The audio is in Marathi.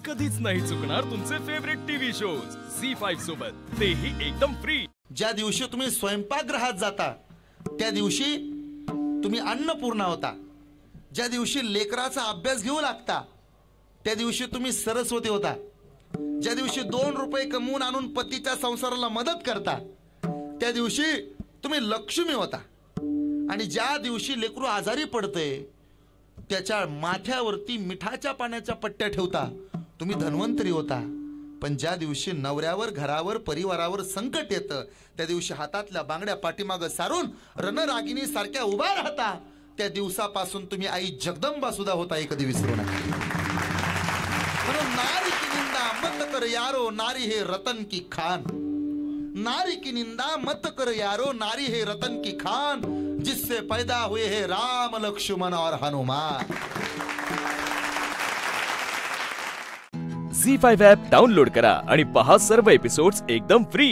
कधीच नाही चुकणार तुमचे फेवरेट टीव्ही शोज झी5 सोबत, तेही एकदम फ्री। ज्या दिवशी तुम्ही स्वयंपाकगृहात जाता त्या दिवशी तुम्ही अन्नपूर्णा होता। ज्या दिवशी लेकराचा अभ्यास घेऊ लागता त्या दिवशी तुम्ही सरस्वती होता। ज्या दिवशी 2 रुपये कमवून आणून पतीच्या संसाराला मदत करता त्या दिवशी तुम्ही लक्ष्मी होता। आणि ज्या दिवशी लेकरू आजारी पडते त्याच्या माथ्यावरती मिठाच्या पाण्याच्या पट्ट्या ठेवता तुम्ही धन्वंतरी होता। पण ज्या दिवशी नवऱ्यावर, घरावर, परिवारावर संकट येतं त्या दिवशी हातातल्या बांगड्या पाठीमागं सारून रणरागिणी सारख्या उभा राहता। त्या दिवसापासून तुम्ही आई जगदंबा सुद्धा होता, हे कधी विसरू नका। म्हणून नारी की निंदा मत कर यारो, नारी हे रतन की खान। नारी की निंदा मत कर यारो, नारी है रतन की खान। जिससे पैदा हुए हैं राम, लक्ष्मण और हनुमान। झी5 ॲप डाउनलोड करा आणि पहा सर्व एपिसोड्स एकदम फ्री।